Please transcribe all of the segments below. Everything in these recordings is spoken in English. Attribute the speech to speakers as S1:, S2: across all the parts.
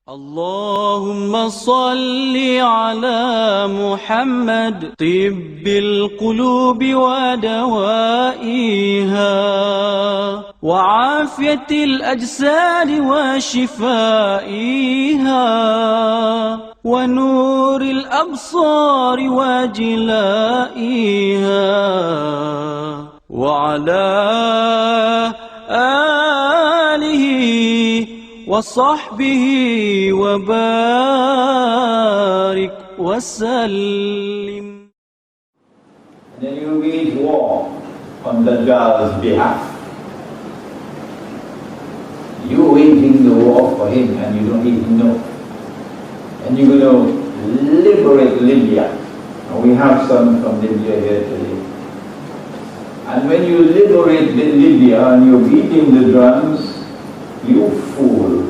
S1: اللهم صل على محمد طب القلوب ودوائها وعافية الأجساد وشفائها ونور الأبصار وجلائها وعلى آله وصحبه وبارك وسلم.
S2: And then you wage war on Dajjal's behalf. You're waging the war for him and you don't even know. And you're going to liberate Libya. And we have some from Libya here today. And when you liberate Libya and you're beating the drums, you fool.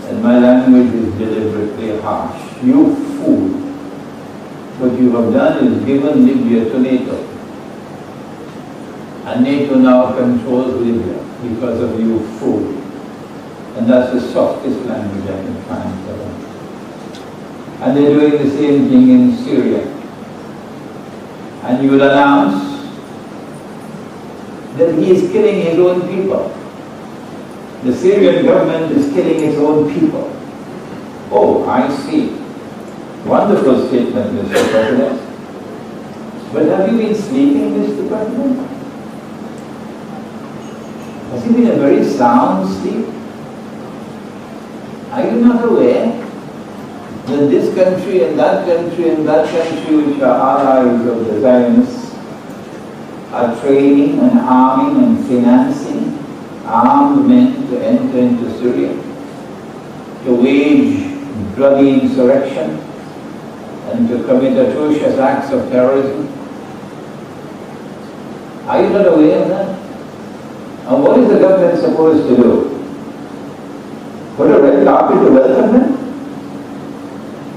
S2: And my language is deliberately harsh. You fool. What you have done is given Libya to NATO. And NATO now controls Libya because of you fool. And that's the softest language I can find for them. And they're doing the same thing in Syria. And you will announce that he is killing his own people. The Syrian government is killing its own people. Oh, I see. Wonderful statement, Mr. President. But have you been sleeping, Mr. President? Has it been a very sound sleep? Are you not aware that this country and that country and that country, which are allies of the Zionists, are training and arming and financing armed men to enter into Syria, to wage bloody insurrection and to commit atrocious acts of terrorism? Are you not aware of that? And what is the government supposed to do? Put a red carpet to welcome them?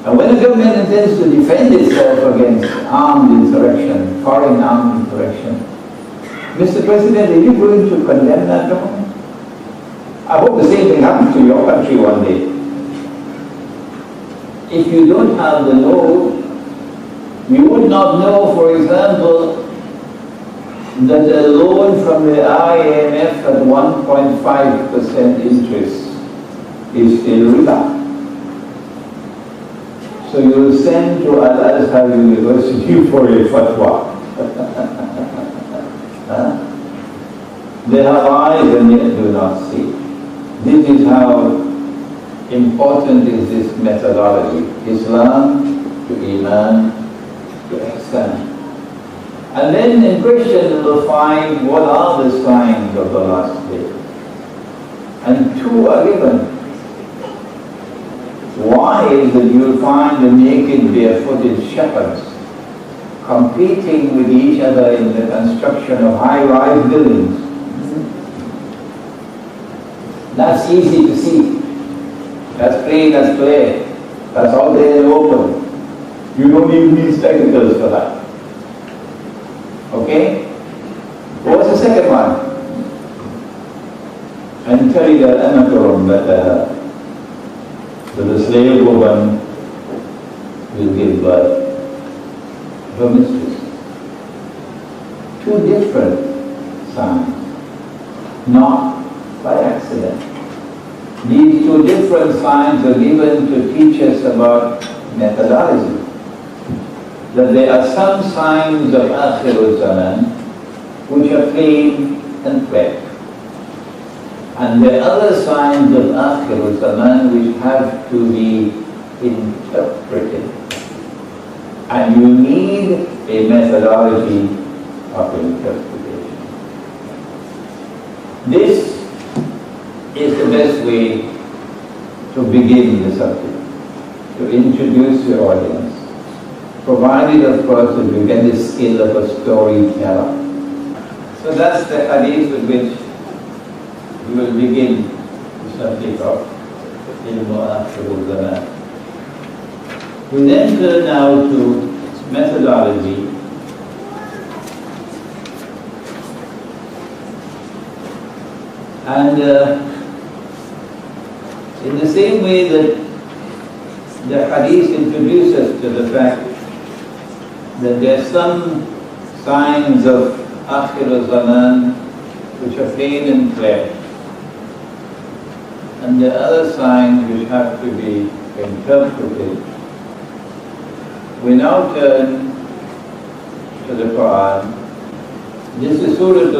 S2: And when the government intends to defend itself against armed insurrection, foreign armed insurrection, Mr. President, are you going to condemn that government? I hope the same thing happens to your country one day. If you don't have the know, you would not know, for example, that a loan from the IMF at 1.5% interest is still riba. So you will send to Azhar University for a fatwa. They have eyes and yet do not see. This is how important is this methodology. Islam to Iman to Hussein. And then in question we'll find what are the signs of the last day. And two are given. One is that you'll find the naked barefooted shepherds competing with each other in the construction of high-rise buildings. That's easy to see. That's plain as clear. That's all there in the open. You don't even need spectacles for that. Okay? What's the second one? And tell you that the slave woman will give birth to her mistress. Two different signs, not by accident. These two different signs are given to teach us about methodology. That there are some signs of Akhirul Zaman which are plain and clear. And there are other signs of Akhirul Zaman which have to be interpreted. And you need a methodology of interpretation. This is the best way to begin the subject, to introduce your audience, provided of course that you get the skill of a storyteller. So that's the hadith with which we will begin the subject of Ilmu Akhirul Zaman. We then turn now to methodology. And In the same way that the hadith introduces to the fact that there are some signs of Akhir Zaman which are plain and clear, and the other signs which have to be interpreted. We now turn to the Quran. This is Surah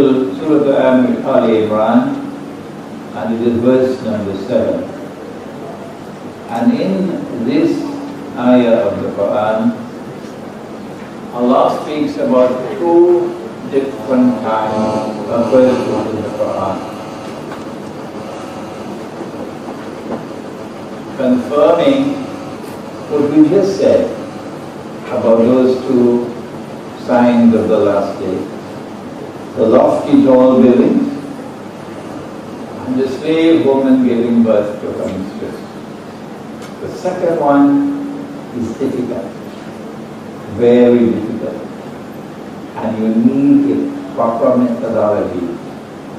S2: Al-Imran, and it is verse number 7. And in this ayah of the Quran, Allah speaks about two different kinds of verses in the Quran, confirming what we just said about those two signs of the last day: the lofty tall buildings and the slave woman giving birth to her mistress. The second one is difficult, very difficult, and you need a proper methodology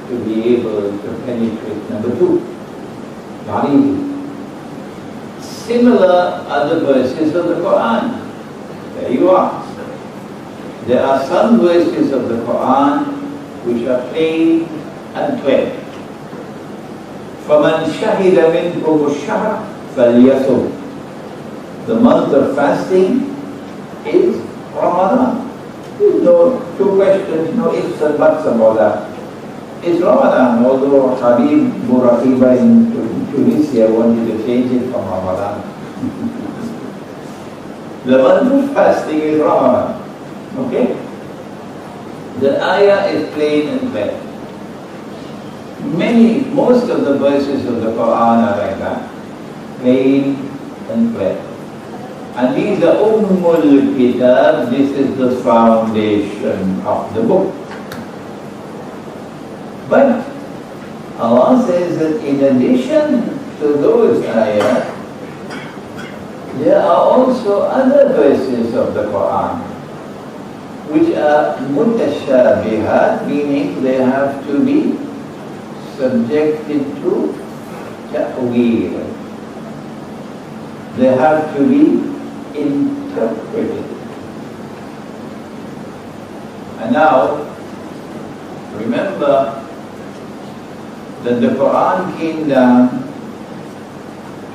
S2: to be able to penetrate number two. Not easy. Similar other verses of the Quran. There you are. There are some verses of the Quran which are plain and clear. فَمَنْ شَهِدَ مِنْكُمُ الشَّهْرَ فَلْيَصُمْ. The month of fasting is Ramadan. There's no two questions, no ifs and buts about that. It's Ramadan, although Habib Bouraqiba in Tunisia wanted to change it from Ramadan. The month of fasting is Ramadan. Okay? The ayah is plain and clear. Most of the verses of the Quran are like that. Plain and clear. And these are Ummul Kitab, this is the foundation of the book. But Allah says that in addition to those ayahs, there are also other verses of the Quran which are mutashabihat, meaning they have to be subjected to ta'weel. They have to be interpreted. And now, remember that the Quran came down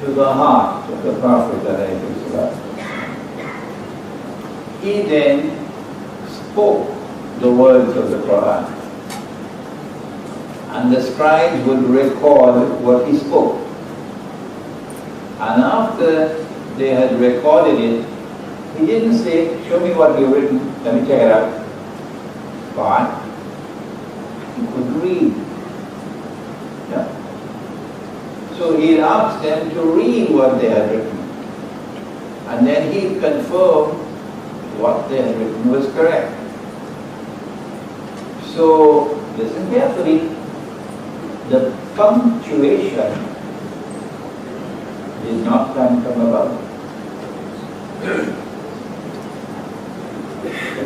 S2: to the heart of the Prophet ﷺ. He then spoke the words of the Quran, and the scribes would record what he spoke. And after they had recorded it, he didn't say, "Show me what you've written, let me check it out." Fine. He could read. Yeah. So he asked them to read what they had written. And then he confirmed what they had written was correct. So, listen carefully. The punctuation did not come from above.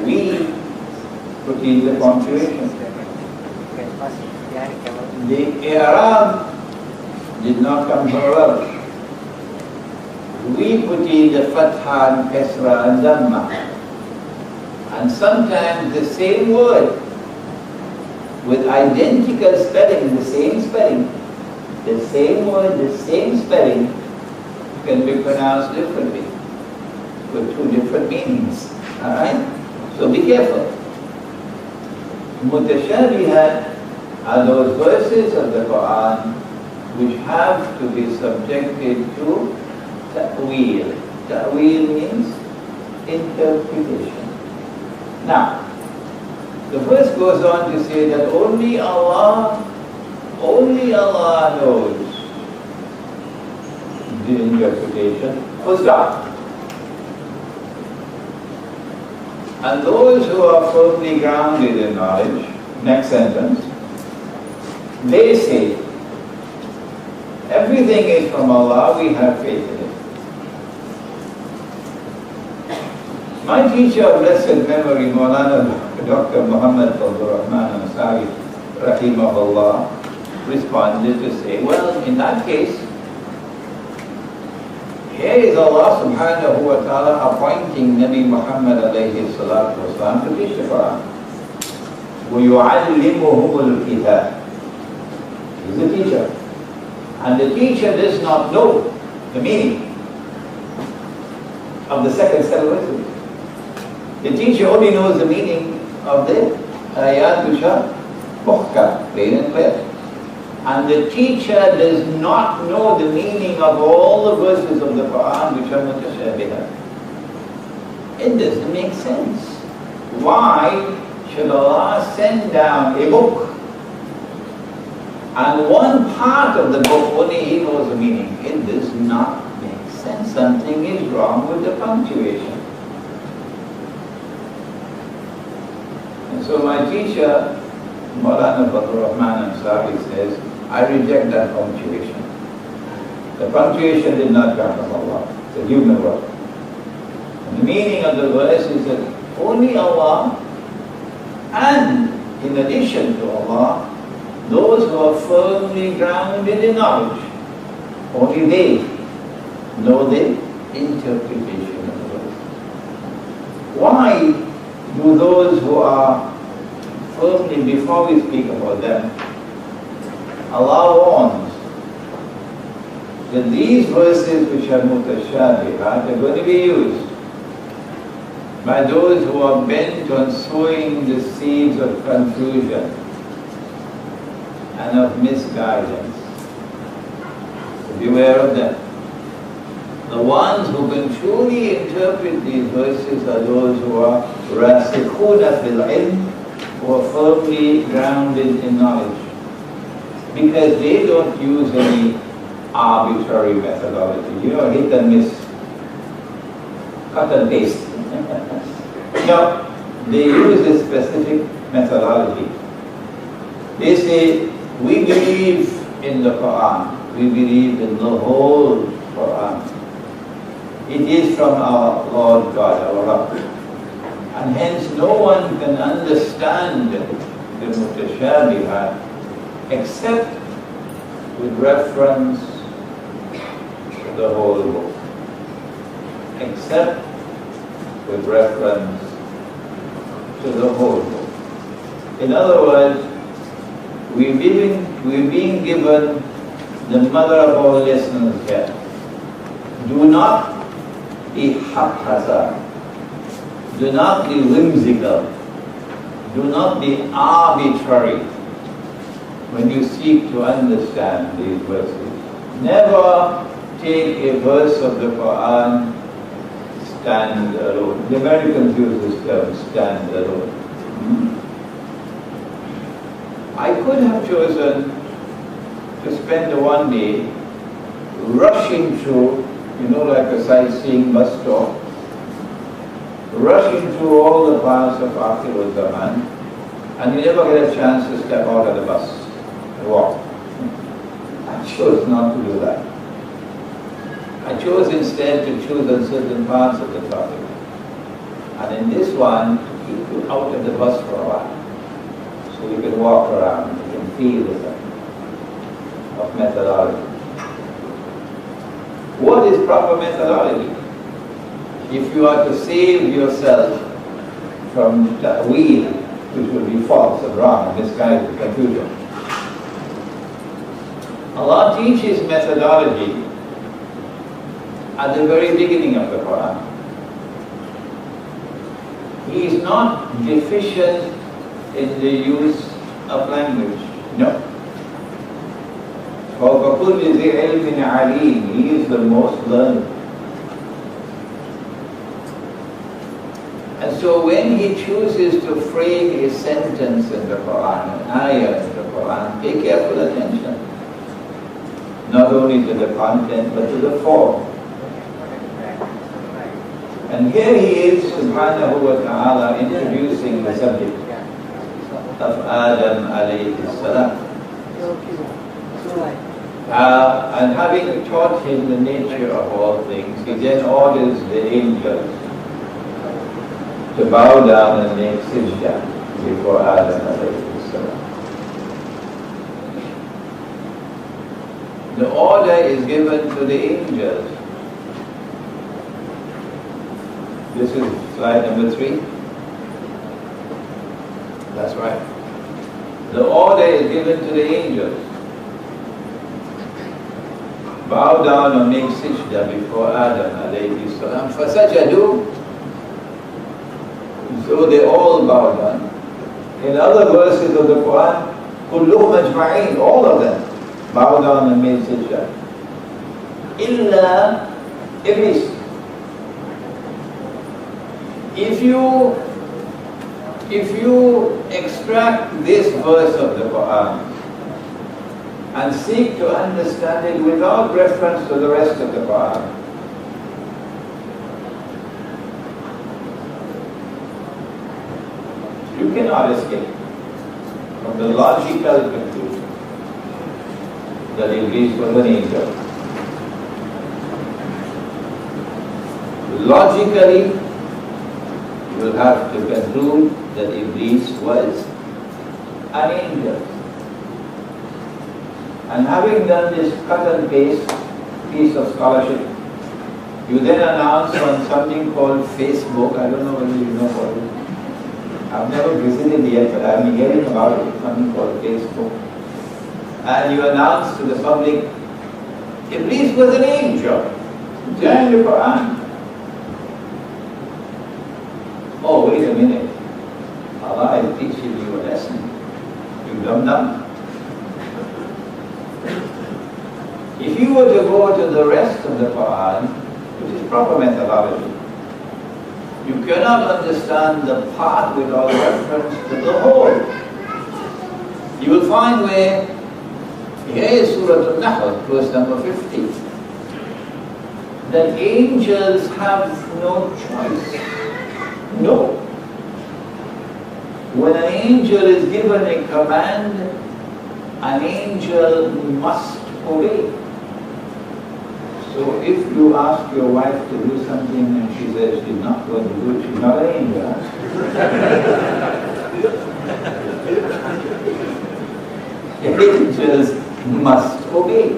S2: We put in the punctuation. The i'rab did not come from above. We put in the fatha and kasra and dhamma. And sometimes the same word with identical spelling, the same spelling, the same word, the same spelling can be pronounced differently with two different meanings. Alright? So be careful. Mutashabihat are those verses of the Quran which have to be subjected to ta'weel. Ta'weel means interpretation. Now, the verse goes on to say that only Allah knows the interpretation. Full stop. And those who are firmly grounded in knowledge, next sentence, they say, everything is from Allah, we have faith in it. My teacher of blessed memory, Maulana Dr. Muhammad Fazlur Rahman Ansari, Rahimahullah, responded to say, well, in that case, Here is Allah subhanahu wa ta'ala appointing Nabi Muhammad alayhi salatu wasalam to teach the Quran. وَيُعَلِّمُهُمُ الْكِتَابِ. He's a teacher. And the teacher does not know the meaning of the second set of verses. The teacher only knows the meaning of the ayat which are muhkam, plain and clear. And the teacher does not know the meaning of all the verses of the Quran which are mutashabihah. It doesn't make sense. Why should Allah send down a book and one part of the book only He knows the meaning? It does not make sense. Something is wrong with the punctuation. And so my teacher, Maulana Fadlur Rahman Ansari, says, I reject that punctuation. The punctuation did not come from Allah. It's a human word. And the meaning of the verse is that only Allah, and in addition to Allah, those who are firmly grounded in knowledge, only they know the interpretation of the verse. Why do those who are firmly, before we speak about them, Allah warns that these verses which are mutashabihat are going to be used by those who are bent on sowing the seeds of confusion and of misguidance. So beware of them. The ones who can truly interpret these verses are those who are rasikhuna fil ilm, who are firmly grounded in knowledge, because they don't use any arbitrary methodology, hit and miss, cut and paste. No, they use a specific methodology. They say, we believe in the Quran, we believe in the whole Quran. It is from our Lord God, our Rabb. And hence no one can understand the mutashabihat except with reference to the whole book. Except with reference to the whole book. In other words, we're being given the mother of all lessons here. Do not be haphazard. Do not be whimsical. Do not be arbitrary when you seek to understand these verses. Never take a verse of the Quran stand alone. The Americans use this term, stand alone. I could have chosen to spend the one day rushing through, like a sightseeing bus stop, rushing through all the parts of Akhir Zaman, and you never get a chance to step out of the bus and walk. I chose not to do that. I chose instead to choose on certain parts of the topic. And in this one, to keep you out of the bus for a while. So you can walk around, you can feel the effect of methodology. What is proper methodology? If you are to save yourself from ta'weel, which will be false and wrong and misguided and confusion, Allah teaches methodology at the very beginning of the Quran. He is not deficient in the use of language. No. فَوْقَ كُلِّ ذِي عِلْمٍ عَلِيمٍ. He is the most learned. And so when he chooses to frame a sentence in the Quran, an ayah in the Quran, pay careful attention. Not only to the content, but to the form. And here he is, subhanahu wa ta'ala, introducing the subject of Adam alayhi salam. And having taught him the nature of all things, he then orders the angels to bow down and make sajda before Adam alayhi salam. The order is given to the angels This is slide number 3. That's right. The order is given to the angels. Bow down and make sajda before Adam alayhi salam. Fasajadu. So they all bow down. In other verses of the Quran, kulluhum ajma'in, all of them bow down and made sajda. Illa Iblis. If you extract this verse of the Quran and seek to understand it without reference to the rest of the Quran, you cannot escape from the logical conclusion that Iblis was an angel. Logically, you will have to conclude that Iblis was an angel. And having done this cut and paste piece of scholarship, you then announce on something called Facebook. I don't know whether you know what it is. I've never visited yet, but I've been hearing about it, something called Facebook. And you announce to the public, Iblis was an angel. Join the Quran. Oh, wait a minute. Allah is teaching you a lesson. You dum-dum. If you were to go to the rest of the Quran, which is proper methodology, you cannot understand the part without reference to the whole. You will find where, here is Surah Al-Nahl, verse number 50, that angels have no choice. No. When an angel is given a command, an angel must obey. So if you ask your wife to do something and she says she's not going to do it, she's not an angel. Angels must obey.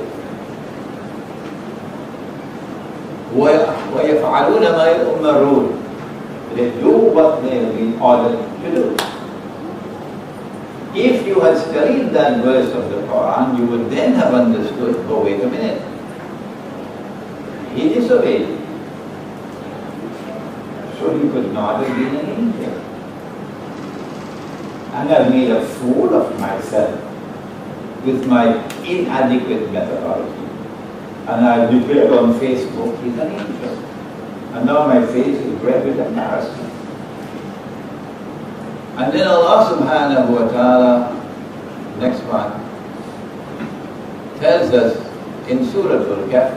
S2: وَيَفْعَلُونَ مَا يُؤْمَرُونَ. They do what they have been ordered to do. If you had studied that verse of the Quran, you would then have understood, oh wait a minute, he disobeyed. So he could not have been an angel. And I've made a fool of myself with my inadequate methodology. And I've declared on Facebook, he's an angel. And now my face is red with embarrassment. And then Allah subhanahu wa ta'ala, next one, tells us in Surah Al-Kahf,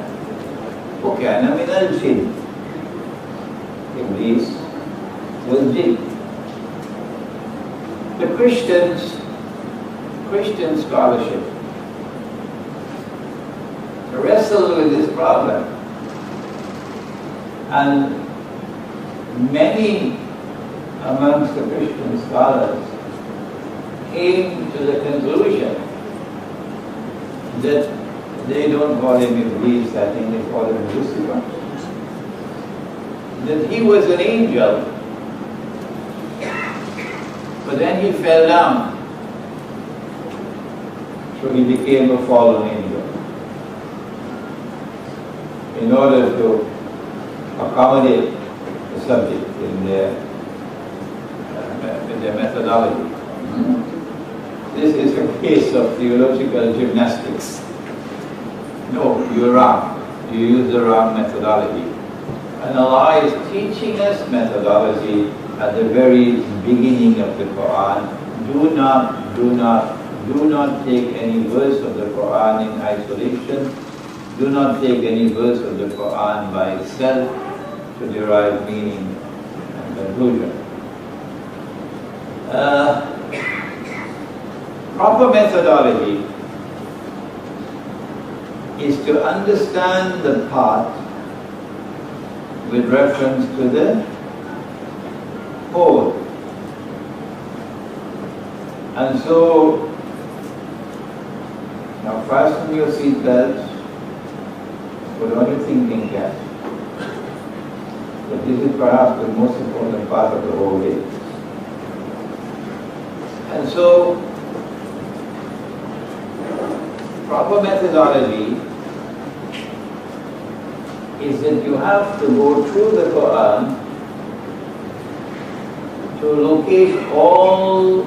S2: وَكَانَ مِنَ الْجِنِّ. Iblis was jinn. The Christian scholarship wrestled with this problem. And many amongst the Christian scholars came to the conclusion that they don't call him Iblis, I think they call him Lucifer, that he was an angel, but then he fell down, so he became a fallen angel. In order to accommodate the subject in their methodology. This is a case of theological gymnastics. No, you're wrong. You use the wrong methodology. And Allah is teaching us methodology at the very beginning of the Quran. Do not take any verse of the Quran in isolation. Do not take any verse of the Quran by itself to derive meaning and conclusion. Proper methodology is to understand the part with reference to the whole. And so, now fasten your seat belts, put on your thinking cap. But this is perhaps the most important part of the whole day. And so, proper methodology is that you have to go through the Quran to locate all,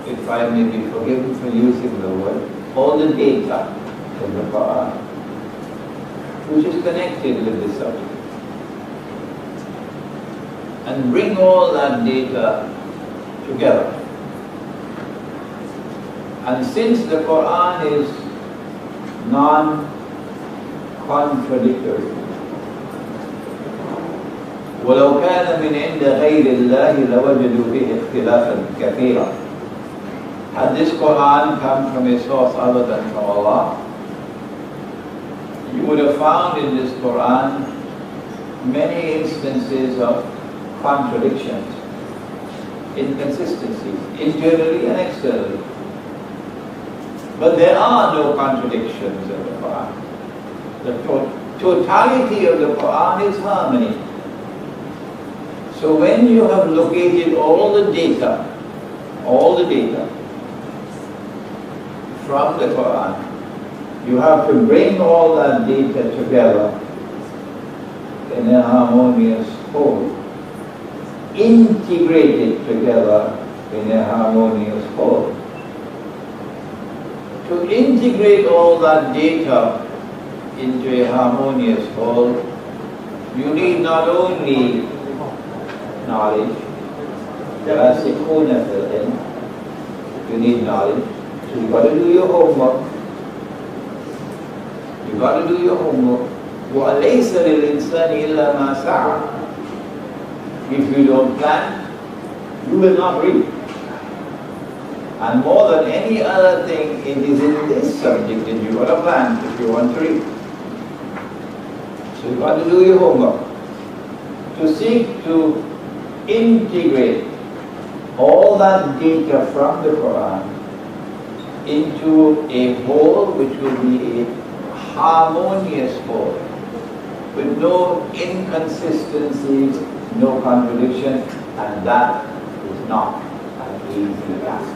S2: if I may be forgiven for using the word, all the data in the Quran, which is connected with the subject. And bring all that data together. And since the Quran is non-contradictory, وَلَوْ كَانَ مِنْ عِنْدَ غَيْرِ اللَّهِ لَوَجَدُوا فِيهِ اخْتِلَافًا كَثِيرًا. Had this Quran come from a source other than from Allah, you would have found in this Quran many instances of contradictions, inconsistencies, internally and externally. But there are no contradictions in the Quran. The totality of the Quran is harmony. So when you have located all the data from the Quran, you have to bring all that data together in a harmonious whole, integrate it together in a harmonious whole. To integrate all that data into a harmonious whole, you need not only knowledge, you need knowledge, so you've got to do your homework. You've got to do your homework. وَأَلَيْسَ لِلْإِنسَانِ إِلَّا مَا سَعَى. If you don't plan, you will not read. And more than any other thing, it is in this subject that you've got to plan if you want to read. So you've got to do your homework. To seek to integrate all that data from the Quran into a whole which will be a harmonious whole, with no inconsistencies, no contradiction, and that is not an easy task.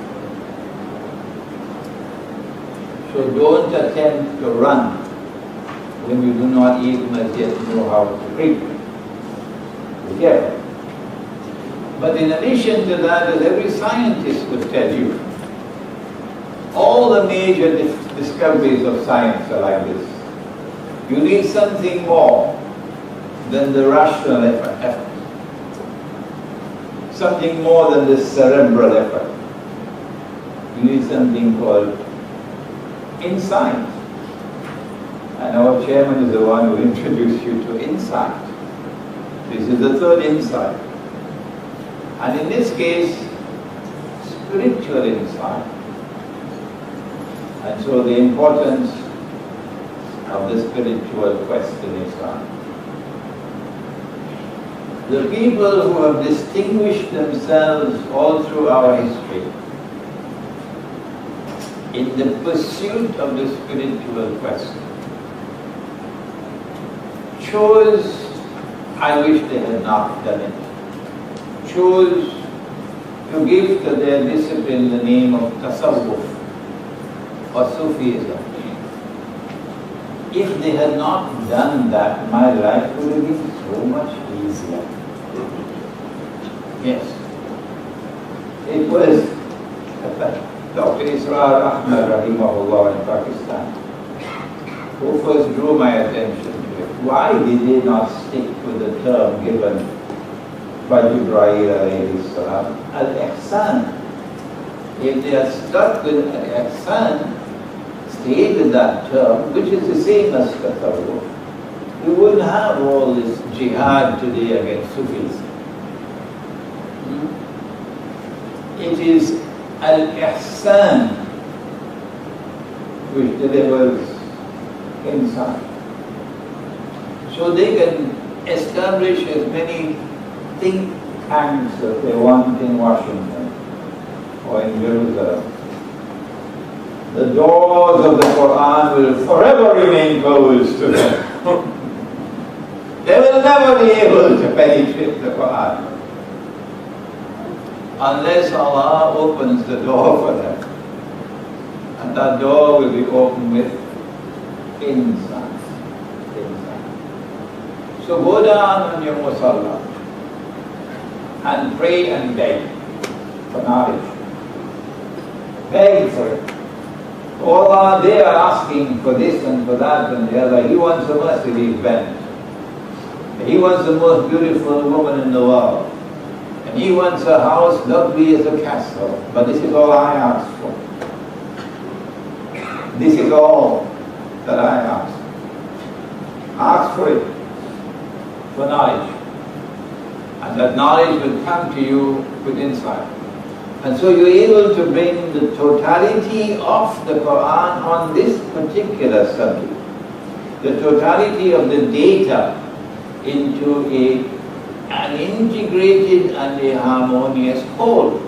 S2: So don't attempt to run when you do not even as yet know how to read. Be careful. But in addition to that, as every scientist will tell you, all the major discoveries of science are like this. You need something more than the rational effort. Something more than the cerebral effort. You need something called insight. And our chairman is the one who introduced you to insight. This is the third insight. And in this case, spiritual insight. And so the importance of the spiritual quest in Islam. The people who have distinguished themselves all through our history in the pursuit of the spiritual quest chose, I wish they had not done it, chose to give to their discipline the name of tasawwuf or Sufism. If they had not done that, my life would have been so much easier. Yes. It was Dr. Israr Ahmed Rahimahullah in Pakistan who first drew my attention to it. Why did they not stick with the term given by Jibreel alayhi salam, al-ihsan? If they are stuck with al-ihsan, stayed with that term, which is the same as tasawwuf, you wouldn't have all this jihad today against Sufis. It is al-ihsan which delivers insight. So they can establish as many think tanks as they want in Washington or in Jerusalem. The doors of the Quran will forever remain closed to them. They will never be able to penetrate the Quran unless Allah opens the door for them. And that door will be opened with insight. So go down on your musalla and pray and beg for knowledge. Beg for it. Oh Allah, they are asking for this and for that and the other. He wants a Mercedes Benz. He wants the most beautiful woman in the world. And he wants a house lovely as a castle. But this is all I ask for. This is all that I ask. Ask for it, for knowledge. And that knowledge will come to you with insight. And so you're able to bring the totality of the Quran on this particular subject, the totality of the data into an integrated and a harmonious whole.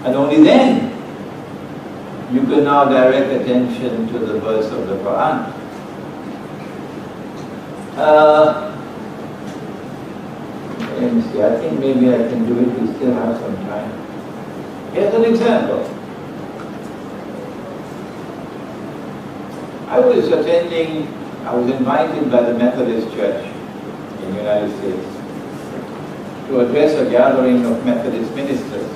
S2: And only then you can now direct attention to the verse of the Quran. Let me see, I think maybe I can do it, we still have some time. Here's an example. I was invited by the Methodist Church in the United States to address a gathering of Methodist ministers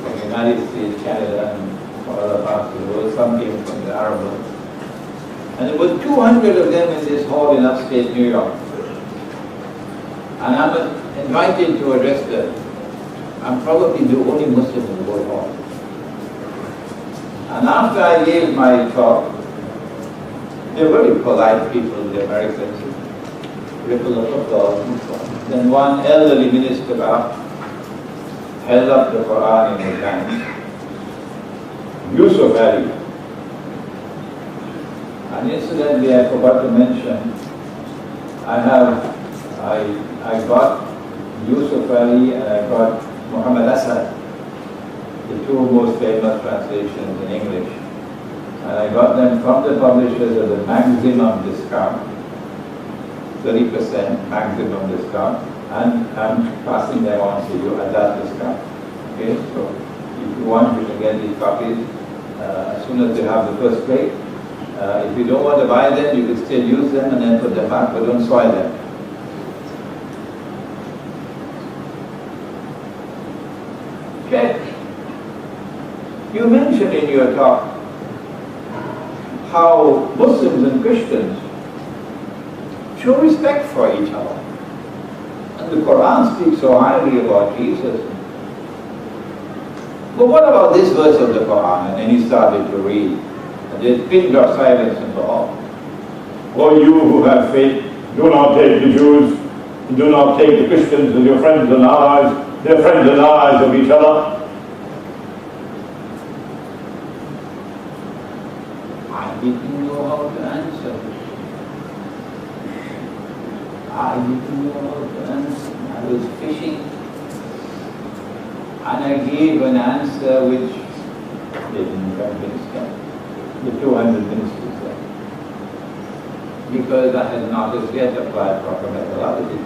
S2: from the United States, Canada, and from other parts of the world. Some came from the Arab world. And there were 200 of them in this hall in upstate New York. And I'm invited to address them. I'm probably the only Muslim in the whole hall. And after I gave my talk, they're very polite people, the Americans, ripple of applause. Then one elderly minister held up the Quran in his hands. Yusuf Ali. And incidentally, I forgot to mention, I got Yusuf Ali and I got Muhammad Asad, the two most famous translations in English. And I got them from the publishers at the maximum discount, 30% maximum discount, and I'm passing them on to you at that discount. Okay, so if you want, you can get these copies as soon as they have the first grade. If you don't want to buy them, you can still use them and then put them back, but don't soil them. Okay. You mentioned in your talk how Muslims and Christians show respect for each other. And the Quran speaks so highly about Jesus. But what about this verse of the Quran? And then he started to read. And there's pin drop silence in the hall. O you who have faith, do not take the Jews, do not take the Christians as your friends and allies. They're friends and allies of each other. I didn't know how to answer. I didn't know how to answer. I was fishing. And I gave an answer which didn't convince them. The 200 ministers there. Because I had not as yet applied proper methodology.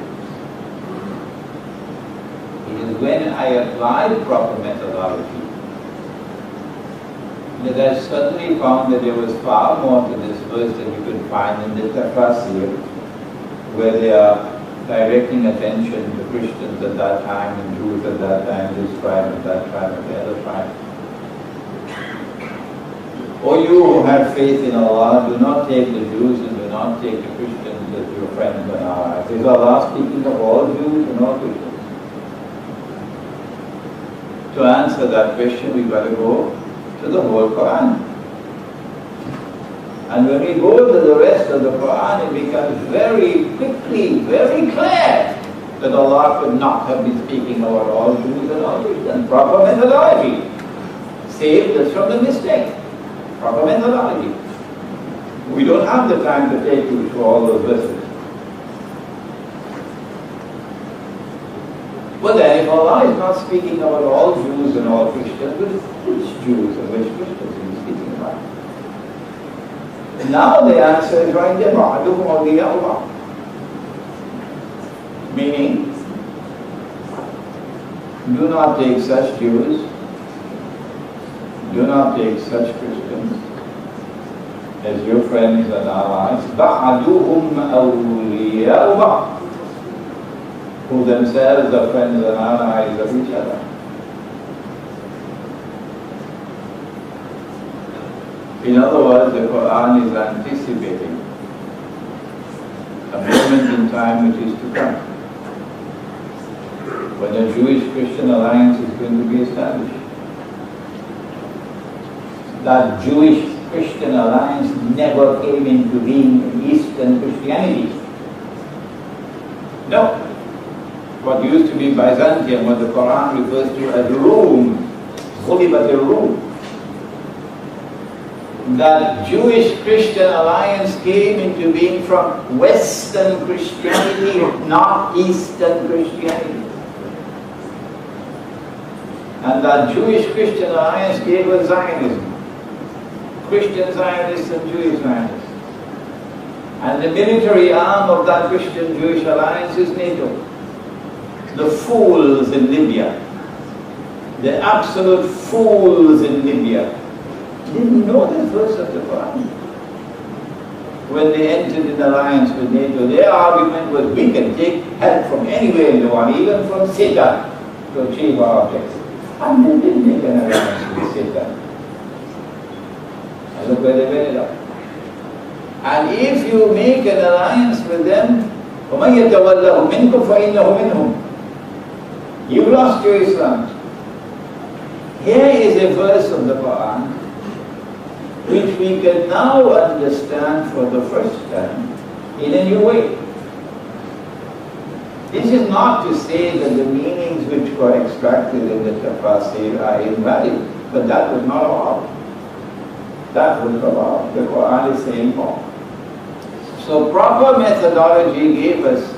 S2: It is when I applied proper methodology that I suddenly found that there was far more to this verse than you could find in the Tafsir, where they are directing attention to Christians at that time and Jews at that time, this tribe and that tribe and the other tribe. O you who have faith in Allah, do not take the Jews and do not take the Christians as your friends and allies. Is Allah speaking of all Jews and all Christians? To answer that question, we've got to go to the whole Quran. And when we go to the rest of the Quran, it becomes very quickly, very clear that Allah could not have been speaking about all Jews and all Christians. Proper methodology saved us from the mistake. Proper methodology. We don't have the time to take you through all those verses. But then if Allah is not speaking about all Jews and all Christians, which Jews and which Christians is he speaking about? Now the answer is right there, ba'duhum awliya ba'd. Meaning, do not take such Jews, do not take such Christians as your friends and allies, ba'duhum awliya ba'd, who themselves are friends and allies of each other. In other words, the Quran is anticipating a moment in time which is to come, when a Jewish-Christian alliance is going to be established. That Jewish-Christian alliance never came into being in Eastern Christianity. No. What used to be Byzantium, what the Quran refers to as Rome, Ghulibat al-Rum. That Jewish-Christian alliance came into being from Western Christianity, not Eastern Christianity. And that Jewish-Christian alliance gave us Zionism. Christian Zionists and Jewish Zionists. And the military arm of that Christian-Jewish alliance is NATO. The fools in Libya, the absolute fools in Libya, didn't know the verse of the Quran. When they entered in alliance with NATO, their argument was, we can take help from anywhere in the world, even from Satan, to achieve our objectives. And they didn't make an alliance with Satan. And look where they ended up. And if you make an alliance with them, وَمَنْ يَتَوَلَّهُ مِنْكُمْ فَإِنَّهُ مِنْهُمْ. You've lost your Islam. Here is a verse of the Quran which we can now understand for the first time in a new way. This is not to say that the meanings which were extracted in the tafsir are invalid, but that was not all. That was all. The Quran is saying more. So proper methodology gave us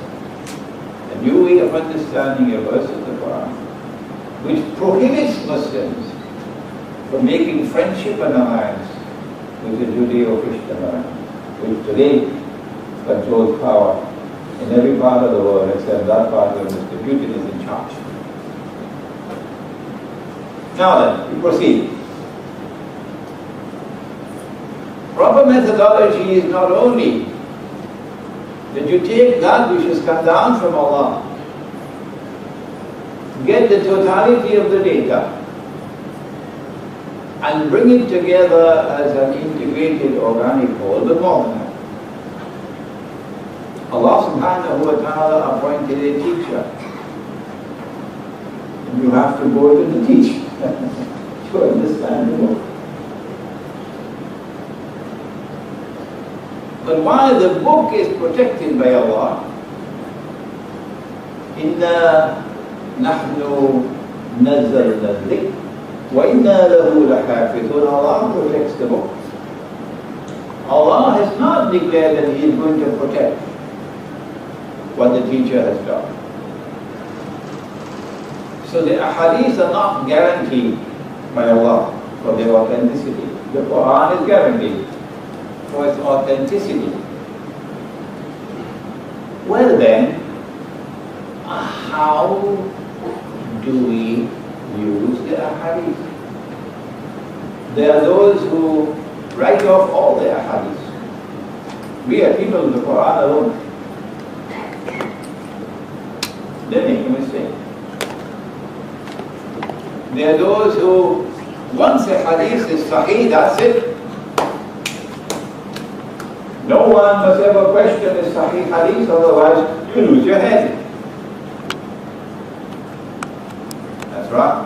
S2: a new way of understanding a verse of the Quran, which prohibits Muslims from making friendship and alliance with the Judeo-Christian alliance, which today controls power in every part of the world except that part where Mr. Putin is in charge. Now then, we proceed. Proper methodology is not only that you take that which has come down from Allah, get the totality of the data, and bring it together as an integrated organic whole, but more than that. Allah subhanahu wa ta'ala appointed a teacher. And you have to go to the teacher to understand the book. But while the book is protected by Allah, إِنَّا نَحْنُ نَزَّلْنَا الذِّكْرَ وَإِنَّا لَهُ لَحَافِظُونَ. Allah protects the book. Allah has not declared that He is going to protect what the teacher has done. So the ahadith are not guaranteed by Allah for their authenticity. The Quran is guaranteed for its authenticity. Well then, how do we use the ahadith? There are those who write off all the ahadith. We are people of the Quran alone. They make a mistake. There are those who, once a hadith is sahih, that's it. No one must ever question a sahih hadith, otherwise you lose your head. That's right.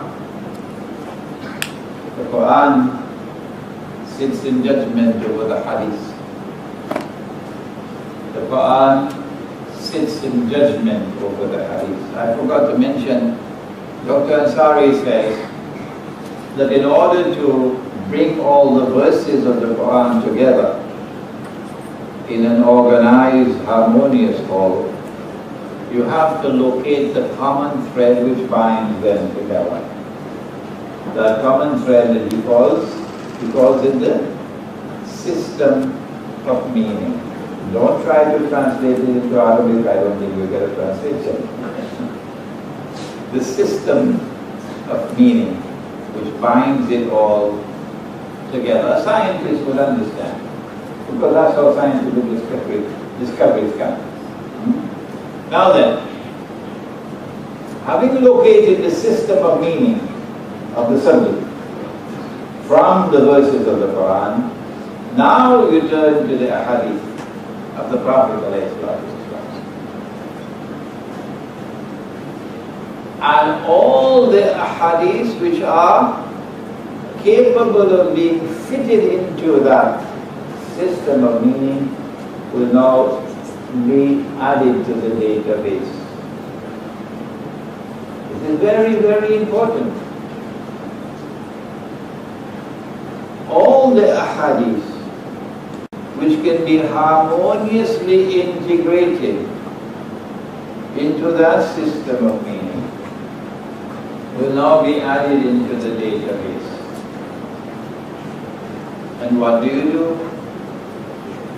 S2: The Quran sits in judgment over the hadith. The Quran sits in judgment over the hadith. I forgot to mention, Dr. Ansari says that in order to bring all the verses of the Quran together in an organized, harmonious whole, you have to locate the common thread which binds them together. That common thread that he calls it the system of meaning. Don't try to translate it into Arabic, I don't think you'll get a translation. The system of meaning which binds it all together. A scientist would understand, because that's how scientific discoveries come. Now then, having located the system of meaning of the subject from the verses of the Quran, now you turn to the ahadith of the Prophet ﷺ. And all the ahadith which are capable of being fitted into that system of meaning will now be added to the database. This is very, very important. All the ahadith which can be harmoniously integrated into that system of meaning will now be added into the database. And what do you do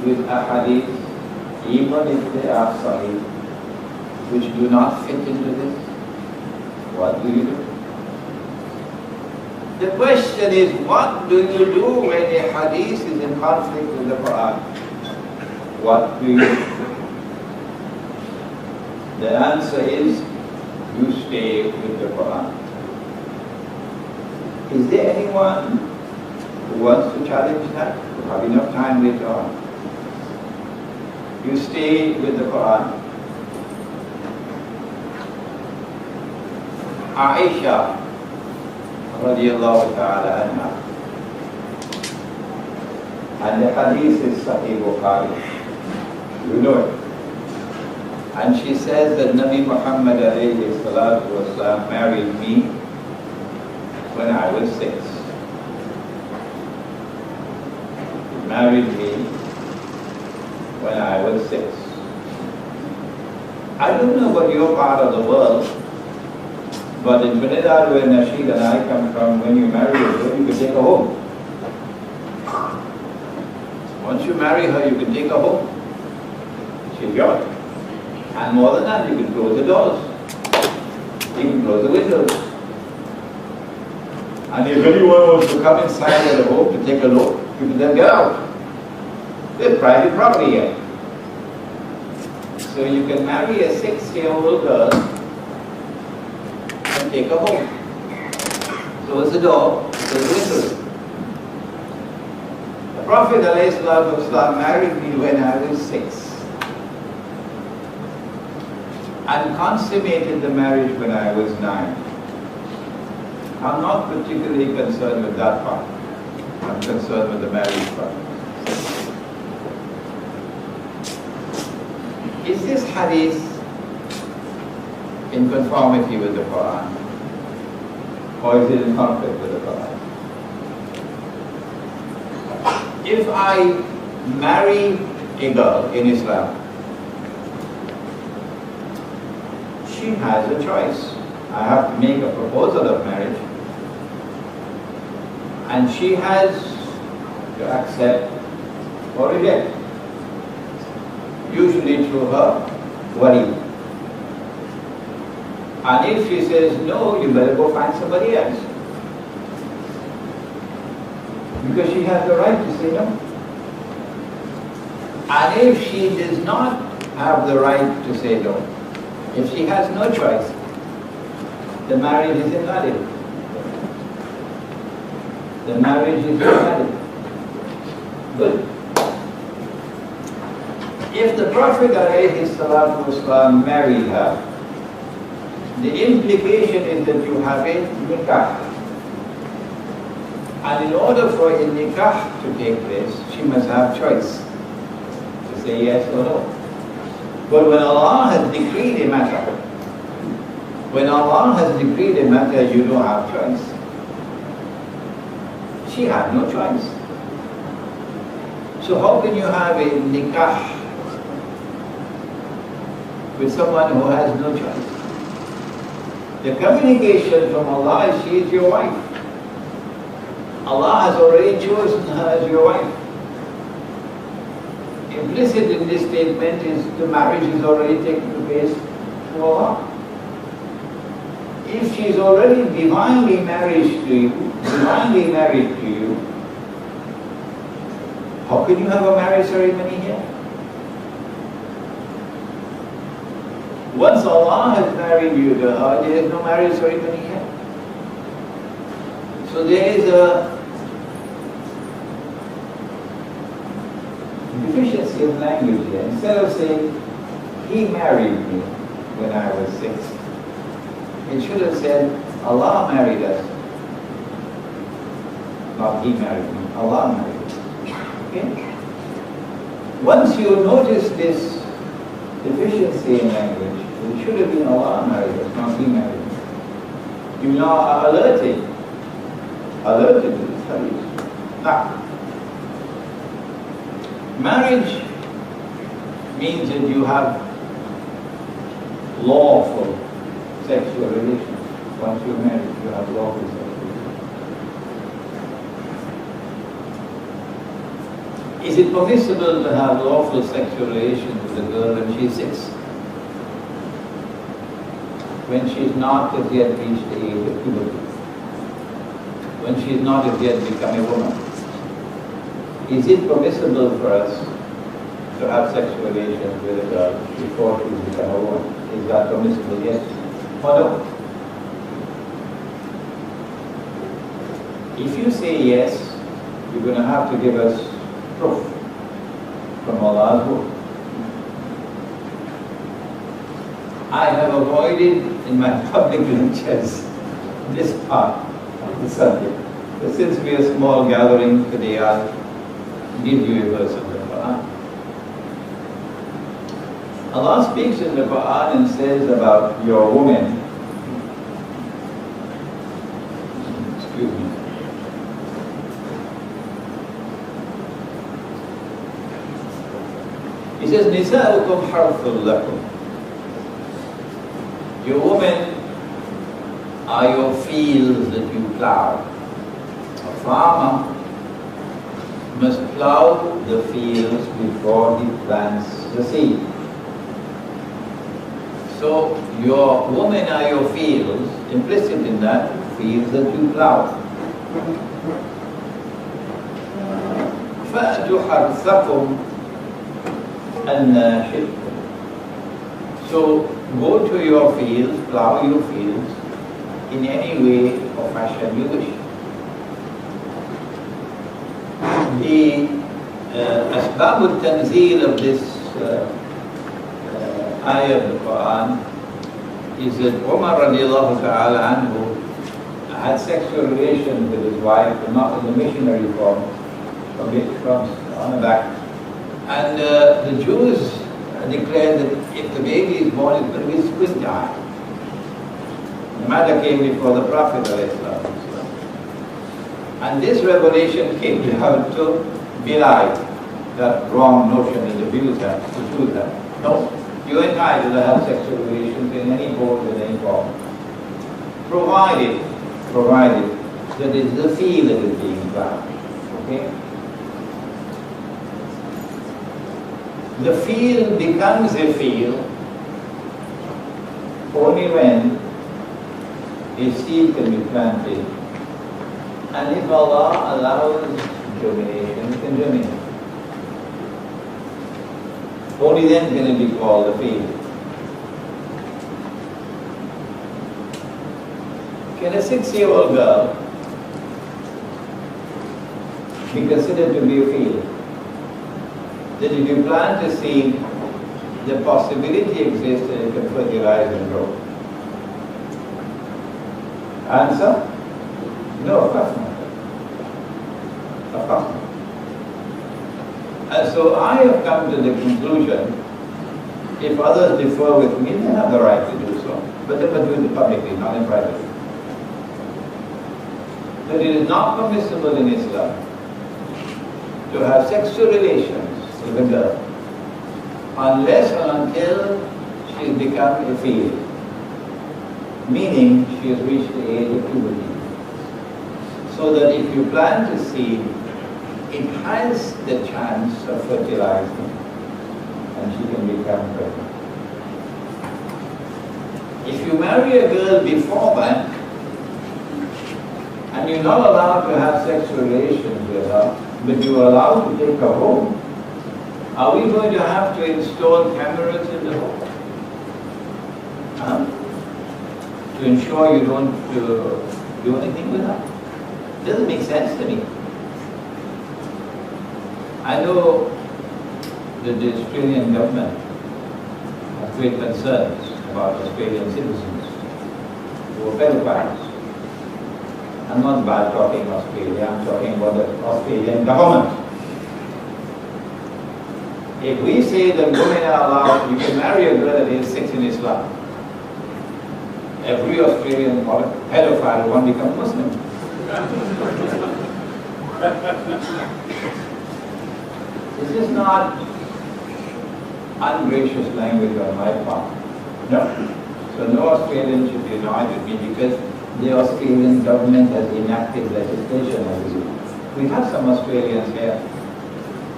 S2: with ahadith, even if they are sahih, which do not fit into this? What do you do? The question is, what do you do when a hadith is in conflict with the Quran? What do you do? The answer is, you stay with the Quran. Is there anyone who wants to challenge that? We have enough time later on. You stay with the Quran. Aisha radiallahu ta'ala anha, and the hadith is Sahih Bukhari, you know it. And she says that Nabi Muhammad alayhi salatu wasalam married me when I was 6. He married me when I was 6. I don't know about your part of the world, but in Trinidad, where Nasheed and I come from, when you marry a girl, you can take her home. Once you marry her, you can take her home. She's yours. And more than that, you can close the doors. You can close the windows. And if anyone wants to come inside of the home to take a look, you can then get out. There's private property here. So you can marry a 6-year-old girl and take her home. Close the door, close the windows. The Prophet ﷺ married me when I was 6 and consummated the marriage when I was 9. I'm not particularly concerned with that part. I'm concerned with the marriage part. Is this hadith in conformity with the Quran? Or is it in conflict with the Quran? If I marry a girl in Islam, she has a choice. I have to make a proposal of marriage, and she has to accept or reject, usually through her wali. And if she says no, you better go find somebody else, because she has the right to say no. And if she does not have the right to say no, if she has no choice, the marriage is invalid. The marriage is invalid. Good. If the Prophet ﷺ married her, the implication is that you have a nikah. And in order for a nikah to take place, she must have choice to say yes or no. But when Allah has decreed a matter, you don't have choice. She had no choice. So how can you have a nikah with someone who has no choice? The communication from Allah is she is your wife. Allah has already chosen her as your wife. Implicit in this statement is the marriage is already taking place to Allah. If she is already divinely married to you, how can you have a marriage ceremony here? Once Allah has married you to her, there is no marriage ceremony here. So there is a deficiency of language here. Instead of saying, he married me when I was 6, it should have said, Allah married us. Not he married me, Allah married us. Okay? Once you notice this deficiency in language, it should have been Allah married us, not he married me. You now are alerted to this hadith. Now, marriage means that you have lawful sexual relations. Once you're married, you have lawful sexual relations. Is it permissible to have lawful sexual relations with a girl when she's 6? When she's not as yet reached the age of puberty? When she's not as yet become a woman? Is it permissible for us to have sexual relations with a girl before she's become a woman? Is that permissible? Yes or no? If you say yes, you're going to have to give us proof from Allah's book. I have avoided in my public lectures this part of the subject. But since we are a small gathering today, I'll give you a verse of the Quran. Allah speaks in the Quran and says about your woman, excuse me, He says, Nisa'ukum harthul lakum. Your women are your fields that you plow. A farmer must plow the fields before he plants the seed. So your women are your fields, implicit in that, fields that you plow. فَأْتُوا حَرْثَكُمْ أَنَّا شِئْتُمْ. So go to your fields, plow your fields in any way or fashion you wish. The asbab al-tanzeel of this ayah of the Quran is that Umar radiallahu ta'ala anhu had sexual relations with his wife, but not in the missionary form, from on the back. And the Jews declared that if the baby is born, it's going to be a split eye. The matter came before the Prophet ﷺ. And this revelation came down to belie that wrong notion that the Jews have. No, you're entitled to have sexual relations in any mode, in any form, provided that it's the field that is being plowed. Okay? The field becomes a field only when a seed can be planted, and if Allah allows germination, it can germinate. Only then can it be called a field. Can a 6-year-old girl be considered to be a field? That if you plant a seed, the possibility exists that it can fertilize and grow. Answer? No, of course not. Of course not. And so I have come to the conclusion, if others differ with me, they have the right to do so. But they must do it publicly, not in private. That it is not permissible in Islam to have sexual relations with a girl unless and until she has become a field, meaning she has reached the age of puberty. So that if you plant a seed it has the chance of fertilizing and she can become pregnant. If you marry a girl before that and you're not allowed to have sexual relations with her, but you're allowed to take her home, are we going to have to install cameras in the home? To ensure you don't do anything with her? Doesn't make sense to me. I know that the Australian government has great concerns about Australian citizens who are pedophiles. I'm not bad talking Australia, I'm talking about the Australian government. If we say that women are allowed, you can marry a girl at age 6 in Islam, every Australian pedophile will become Muslim. This is not ungracious language on my part. No. So no Australian should be annoyed with me because the Australian government has enacted legislation. We have some Australians here.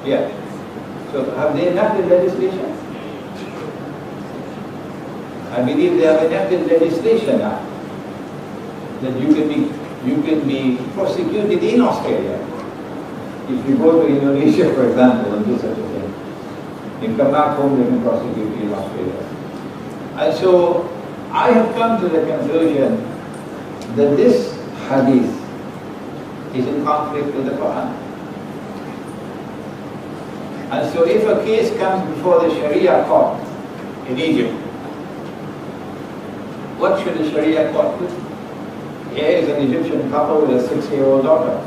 S2: Yeah. So have they enacted legislation? I believe they have enacted legislation now that you can be prosecuted in Australia. If you go to Indonesia, for example, and do such a thing, you come back home, they can prosecute you in Australia. And so I have come to the conclusion that this hadith is in conflict with the Quran. And so if a case comes before the Sharia court in Egypt, what should the Sharia court do? Here is an Egyptian couple with a 6-year-old daughter.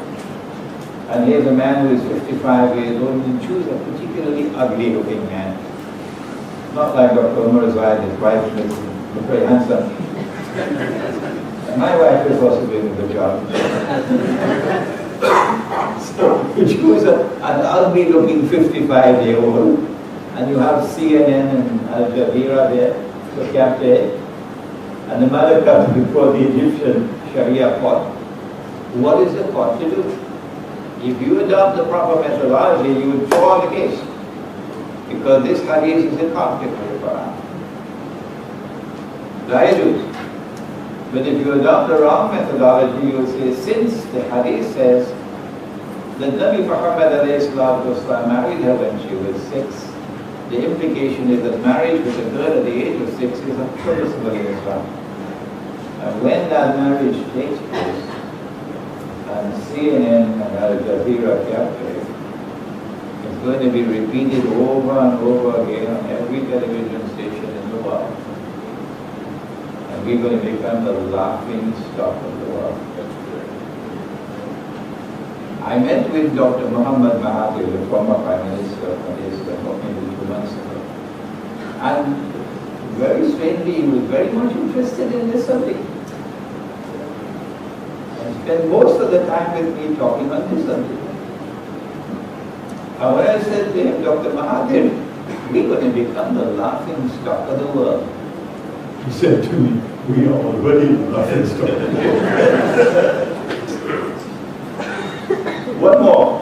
S2: And here's a man who is 55 years old and choose a particularly ugly looking man. Not like Dr. Umar's wife, his wife is very handsome. And my wife is also doing a good job. So you choose an ugly looking 55-year-old and you have CNN and Al Jazeera there, so captain. And the mother comes before the Egyptian Sharia court. What is the court to do? If you adopt the proper methodology, you would throw out the case. Because this hadith is in conflict with the Quran. But if you adopt the wrong methodology, you will say, since the hadith says that Nabi Muhammad ﷺ married her when she was 6, the implication is that marriage with a girl at the age of 6 is permissible in Islam. And when that marriage takes place, and CNN and Al Jazeera capture it, it's going to be repeated over and over again on every television station in the world. And we're going to become the laughing stock of the world. I met with Dr. Muhammad Mahathir, the former Prime Minister of Malaysia, maybe 2 months ago. And very strangely, he was very much interested in this subject. And spent most of the time with me talking on this subject. And when I said to him, Dr. Mahathir, we're going to become the laughing stock of the world. He said to me, we are already the laughing stock of the world. One more.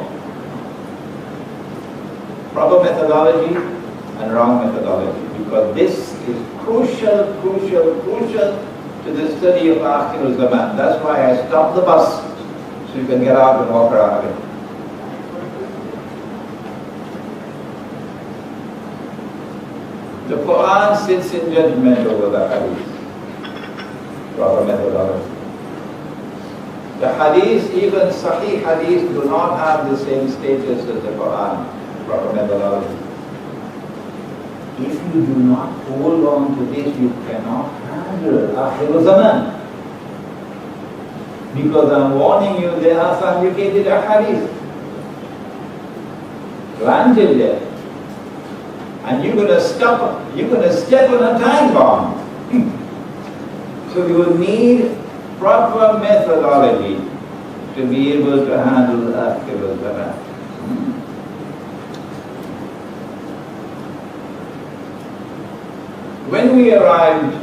S2: Proper methodology and wrong methodology. Because this is crucial to the study of Akhir Zaman. That's why I stopped the bus so you can get out and walk around it. The Quran sits in judgment over the hadith. Proper methodology. The hadith, even Sahih hadith, do not have the same status as the Quran. Proper methodology. If you do not hold on to this, you cannot handle Akhir Zaman. Because I'm warning you, there are fabricated hadith. Planted there. And you're going to step on a time bomb. So you will need proper methodology to be able to handle Akhir Zaman. When we arrived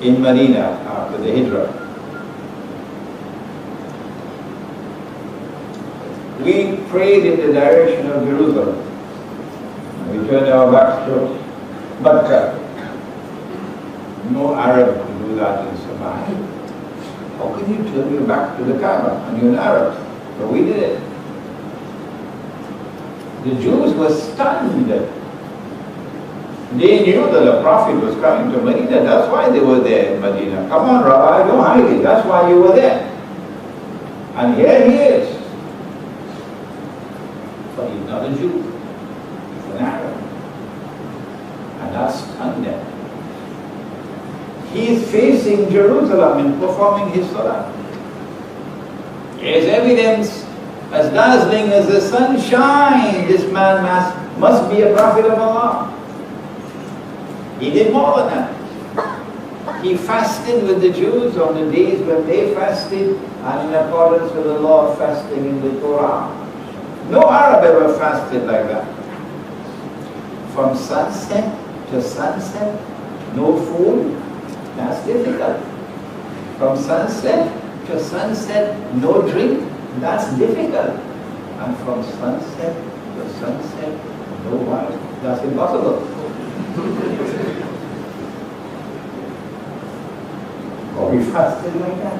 S2: in Medina after the Hijrah, we prayed in the direction of Jerusalem. We turned our backs to Mecca. No Arab could do that and survive. How can you turn your back to the Kaaba and you're an Arab? But we did it. The Jews were stunned. They knew that the Prophet was coming to Medina. That's why they were there in Medina. Come on, Rabbi, don't hide it. That's why you were there. And here he is. But he's not a Jew. He's an Arab. And that stunned them. He is facing Jerusalem and performing his salah. There's evidence as dazzling as the sunshine. This man must be a prophet of Allah. He did more than that. He fasted with the Jews on the days when they fasted and in accordance with the law of fasting in the Torah. No Arab ever fasted like that. From sunset to sunset, no food. That's difficult. From sunset to sunset, no drink. That's difficult. And from sunset to sunset, no wife. That's impossible. Or we fasted like that.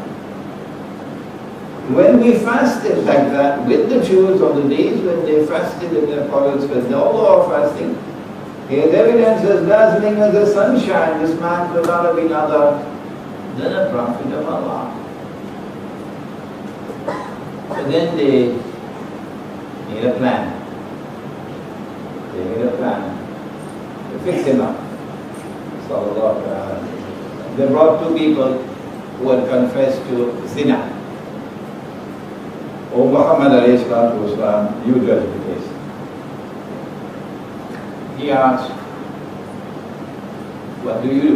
S2: When we fasted like that with the Jews on the days when they fasted in accordance with the law of fasting, here's evidence as dazzling as the sunshine. This man could not have been other than a prophet of Allah. So then they made a plan. They made a plan to fix him up. They brought two people who had confessed to zina. O Muhammad alayhi salatu wasalam, you judge the case. He asked, what do you do?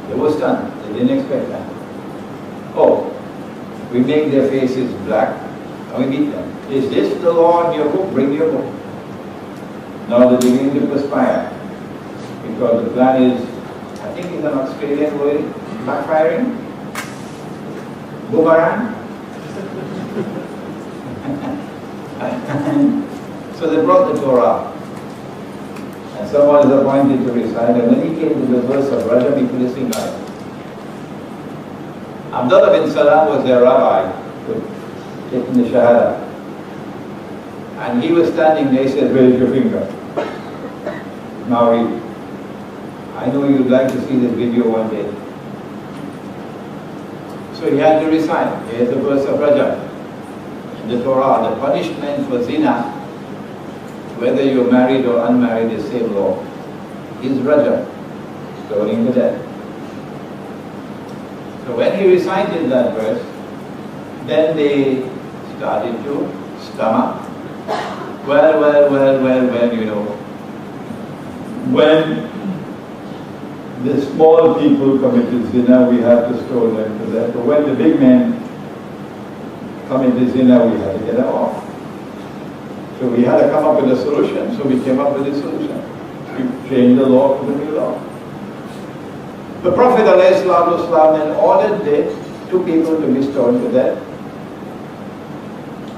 S2: They were stunned. They didn't expect that. Oh, we make their faces black and we beat them. Is this the law in your book? Bring your book. Now they're beginning to perspire. Because the plan is, I think it's an Australian word, backfiring. Boomerang. So they brought the Torah. And someone is appointed to recite. And when he came to the verse of Rajab, he put his finger out. Abdullah bin Salam was their rabbi, taking the Shahada. And he was standing there, he said, where is your finger? Now read. I know you'd like to see this video one day. So he had to recite. Here's the verse of Rajab. In the Torah, the punishment for zina, whether you're married or unmarried, is same law. Is Rajab, stoning to death. So when he recited that verse, then they started to stomach. Well, you know. When the small people committed zina, we had to stone them to death. But when the big men committed zina, we had to get them off. So we had to come up with a solution. So we came up with a solution. We changed the law to the new law. The Prophet ﷺ then ordered the two people to be stoned to death.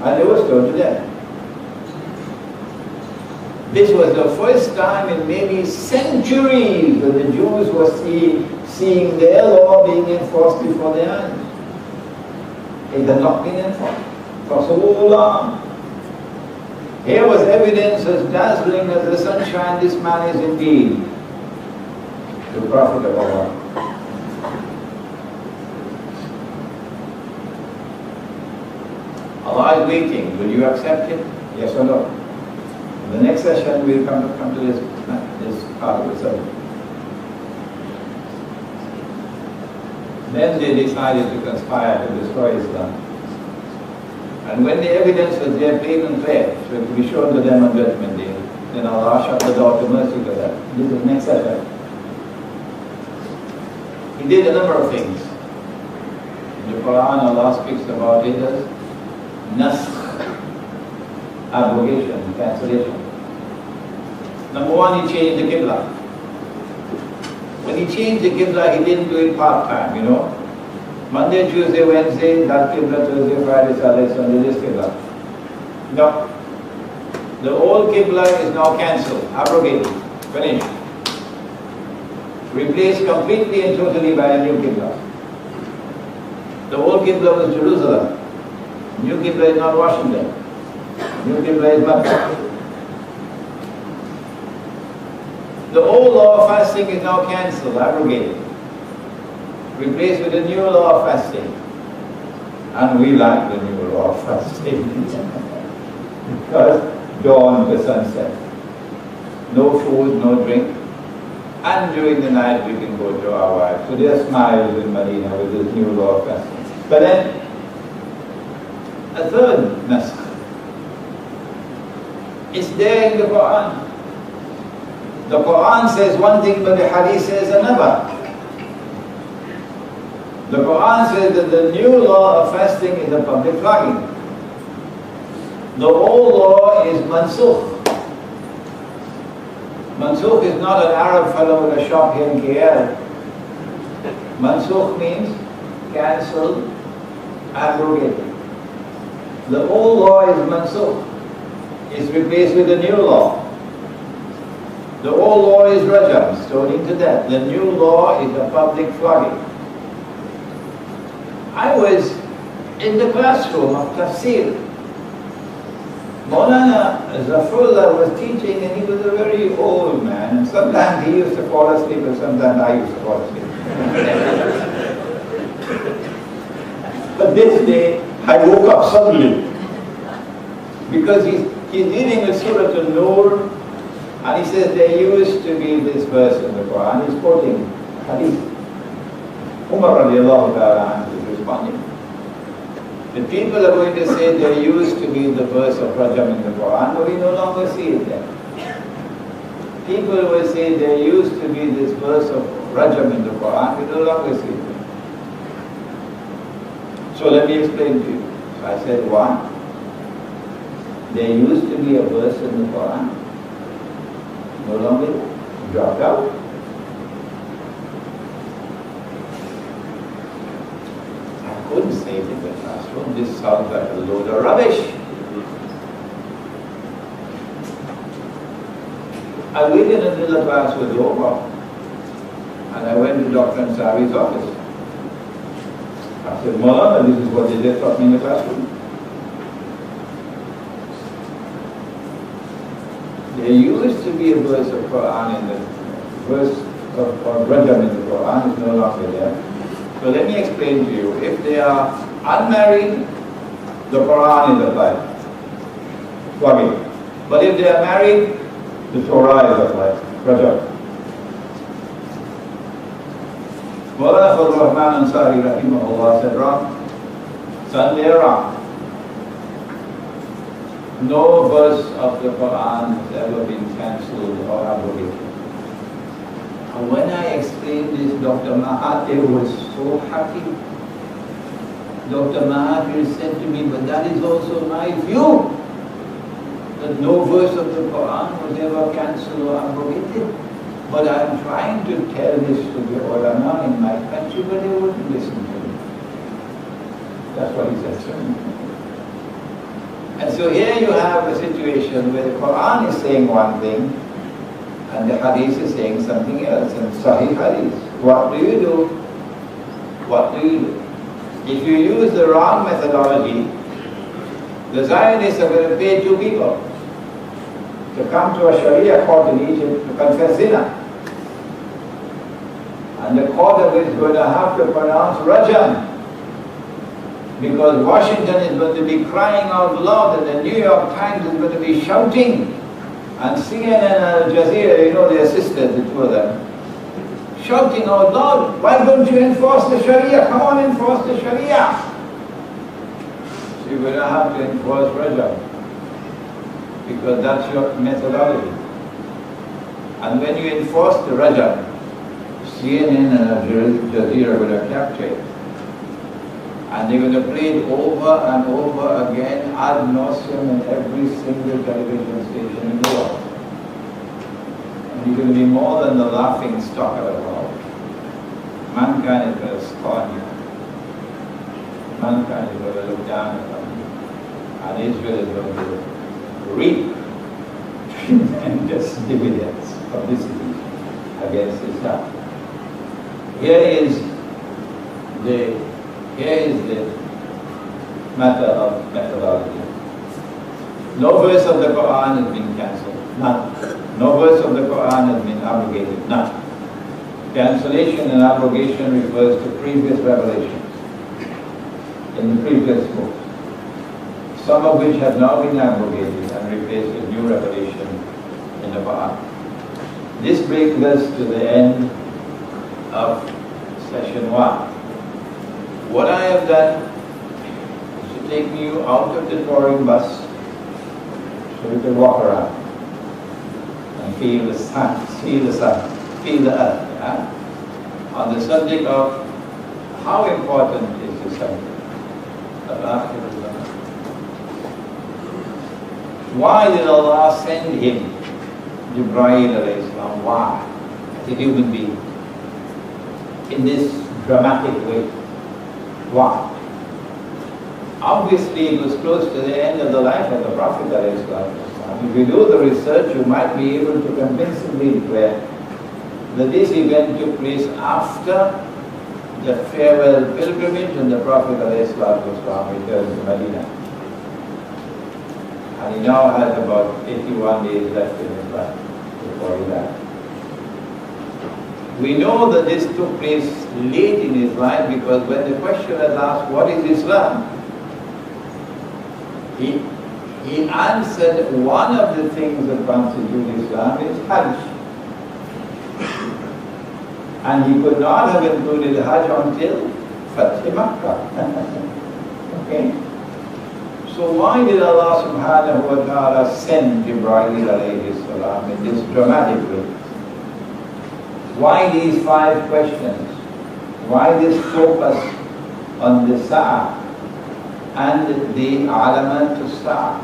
S2: And they were stoned to death. This was the first time in maybe centuries that the Jews were seeing their law being enforced before their eyes. It had not been enforced for so long. Here was evidence as dazzling as the sunshine. This man is indeed the Prophet of Allah. Allah is waiting. Will you accept it? Yes or no? In the next session, we'll come to this part of the subject. Then they decided to conspire to destroy Islam. And when the evidence was there, plain and clear, so it could be shown to them on Judgment Day, then Allah shut the door to mercy to them. This is the next session. He did a number of things. In the Quran, Allah speaks about it as nasakh, abrogation, cancellation. Number one, he changed the Qibla. When he changed the Qibla, he didn't do it part-time, you know. Monday, Tuesday, Wednesday, that Qibla, Thursday, Friday, Saturday, Sunday, this Qibla. No. The old Qibla is now cancelled, abrogated, finished. Replaced completely and totally by a new Qibla. The old Qibla was Jerusalem. New Qibla is not Washington. New Qibla is Makkah. The old law of fasting is now cancelled, abrogated. Replaced with a new law of fasting. And we like the new law of fasting. Because dawn to sunset. No food, no drink. And during the night we can go to our wives. So there are smiles in Medina with this new law of fasting. But then, a third naskh. It's there in the Quran. The Quran says one thing, but the Hadith says another. The Quran says that the new law of fasting is a public flogging. The old law is mansukh. Mansukh is not an Arab fellow with a shop here in KL. Mansukh means cancelled, abrogated. The old law is mansukh. It's replaced with a new law. The old law is rajam, stoning to death. The new law is a public flogging. I was in the classroom of tafsir. Maulana Zafrullah was teaching, and he was a very old man. And sometimes he used to fall asleep, and sometimes I used to fall asleep. But this day, I woke up suddenly. Because he's dealing with Surah An-Nur, and he says there used to be this verse in the Quran. He's quoting Hadith. Umar radiallahu ta'ala is responding. The people are going to say there used to be the verse of Rajam in the Quran, but we no longer see it there. People will say there used to be this verse of Rajam in the Quran, we no longer see it there. So let me explain to you. So I said, one, there used to be a verse in the Quran, no longer dropped out. I couldn't say it in the classroom. This sounds like a load of rubbish. I waited until the class was over, and I went to Dr. Ansari's office. I said, Maulana, this is what they just taught me in the classroom. There used to be a verse of Quran in the verse of Rajam in the Quran, is no longer there. So let me explain to you. If they are unmarried, the Quran is applied. Flogging. But if they are married, the Torah is applied. Rajam. Maulana Fadl Rahman Ansari rahimahullah said, wrong. Son, they're wrong. No verse of the Quran has ever been cancelled or abrogated. And when I explained this, Dr. Mahathir was so happy. Dr. Mahathir said to me, but that is also my view, that no verse of the Quran was ever cancelled or abrogated. But I am trying to tell this to the ulama in my country, but they wouldn't listen to me. That's what he said to me. And so here you have a situation where the Quran is saying one thing and the Hadith is saying something else, and Sahih Hadith. What do you do? What do you do? If you use the wrong methodology, the Zionists are going to pay two people to come to a Sharia court in Egypt to confess zina. And the court of it is going to have to pronounce Rajam, because Washington is going to be crying out loud and the New York Times is going to be shouting, and CNN and Al Jazeera, you know, their sisters, the two of them, shouting out loud, why don't you enforce the Sharia? Come on, enforce the Sharia. So you're going to have to enforce Rajam, because that's your methodology. And when you enforce the Rajam, CNN and Al Jazeera will have captured it. And they're going to play it over and over again ad nauseum in every single television station in the world. And you're going to be more than the laughing stock of the world. Mankind is going to scorn you. mankind is going to look down upon you. And Israel is going to reap tremendous dividends, publicity against Islam. Here is the matter of methodology. No verse of the Quran has been cancelled. None. No verse of the Quran has been abrogated. None. Cancellation and abrogation refers to previous revelations in the previous books, some of which have now been abrogated and replaced with new revelation in the Quran. This brings us to the end of session 1. What I have done is to take you out of the touring bus so you can walk around and feel the sun, feel the earth, on the subject of how important is the subject of Akhirul Zaman. Why did Allah send him, Jibreel alayhi salam? Why? As a human being, in this dramatic way. Why? Obviously, it was close to the end of the life of the Prophet alayhi salam. If you do the research, you might be able to convincingly declare that this event took place after the farewell pilgrimage and the Prophet ﷺ returned to Medina. And he now has about 81 days left in his life before he died. We know that this took place late in his life because when the question was asked, what is Islam? He answered one of the things that constitute Islam is Hajj. And he could not have included Hajj until Fath Makkah. Okay? So why did Allah subhanahu wa ta'ala send Jibreel alayhi salam in this dramatic way? Why these 5 questions? Why this focus on the Sa'ah and the Alamat Sa'ah?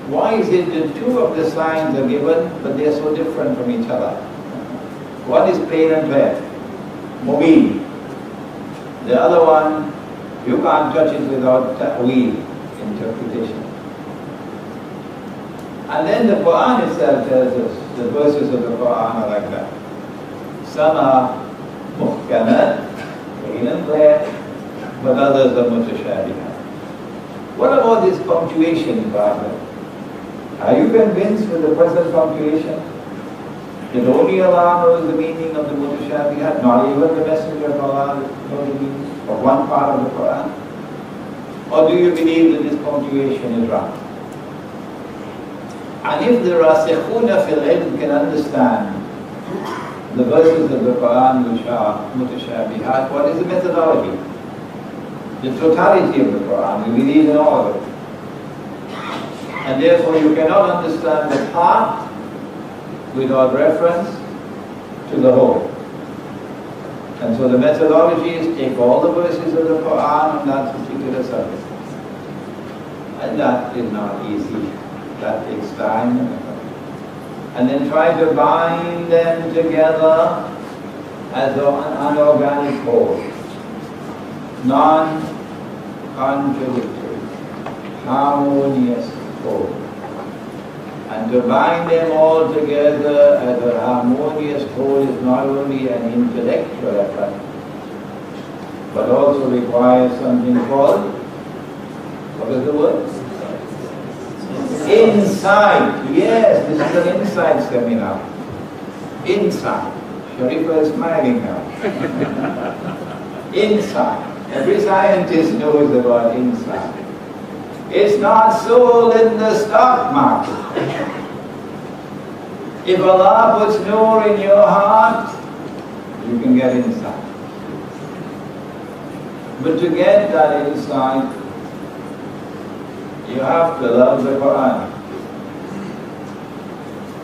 S2: Why is it that 2 of the signs are given but they are so different from each other? One is plain and clear, Mubin. The other one, you can't touch it without ta'weel, interpretation. And then the Quran itself tells us, the verses of the Quran are like that. Some are muhkamat, plain and clear, but others are mutashabihat. What about this punctuation, Barbara? Are you convinced with the present punctuation that only Allah knows the meaning of the mutashabihat, not even the Messenger of Allah knows the meaning of one part of the Quran? Or do you believe that this punctuation is wrong? And if the rasikhuna fil ilm can understand the verses of the Quran which are mutashabihat, what is the methodology? The totality of the Quran, we believe in all of it. And therefore you cannot understand the part without reference to the whole. And so the methodology is take all the verses of the Quran on that particular subject. And that is not easy. That takes time and effort. And then try to bind them together as an organic whole. Non-contradictory, harmonious whole. And to bind them all together as a harmonious whole is not only an intellectual effort, but also requires something called, what is the word? Insight. Yes, this is an insight seminar. Insight. Sharifa is smiling now. Insight. Every scientist knows about insight. It's not sold in the stock market. If Allah puts nur in your heart, you can get insight. But to get that insight, you have to love the Quran.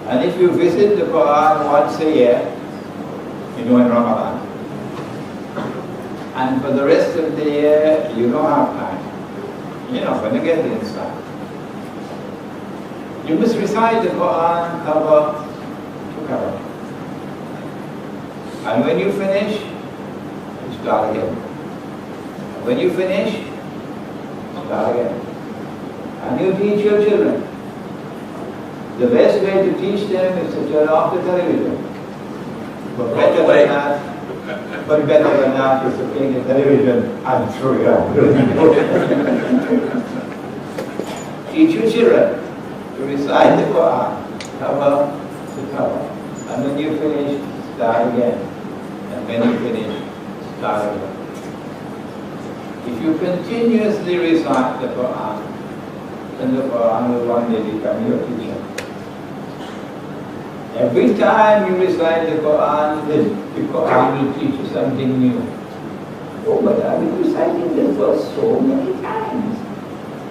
S2: And if you visit the Quran once a year, in Ramadan, and for the rest of the year, you don't have time, you're not going to get the insight. You must recite the Quran cover to cover. And when you finish, you start again. When you finish, start again. And you teach your children. The best way to teach them is to turn off the television. But better than that is to play the television and throw it out. Teach your children to recite the Quran, cover to cover. And when you finish, start again. And when you finish, start again. If you continuously recite the Quran, then the Quran will one day become your teacher. Every time you recite the Quran will teach you something new. Oh, but I've been reciting this verse so many times.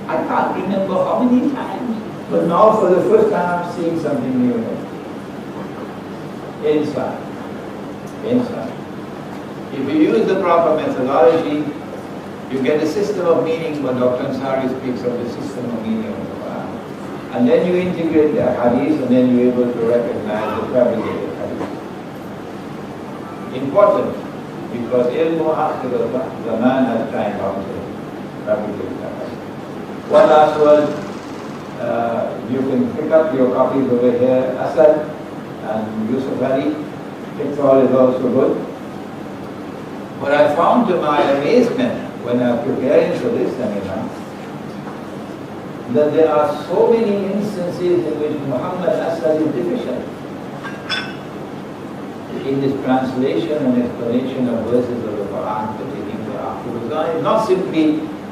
S2: I can't remember how many times. But now for the first time I'm seeing something new. Inside. If you use the proper methodology, you get a system of meaning. But Dr. Ansari speaks of the system of meaning of the Quran. And then you integrate the hadith, and then you're able to recognize the fabricated hadith. Important, because ilmu akhir zaman has tried out to fabricate the hadith. One last word, you can pick up your copies over here, Asad and Yusuf Ali. Pictorial is also good. But I found to my amazement when I was preparing for this seminar, that there are so many instances in which Muhammad Asad is deficient in his translation and explanation of verses of the Quran pertaining to Akhir. Not simply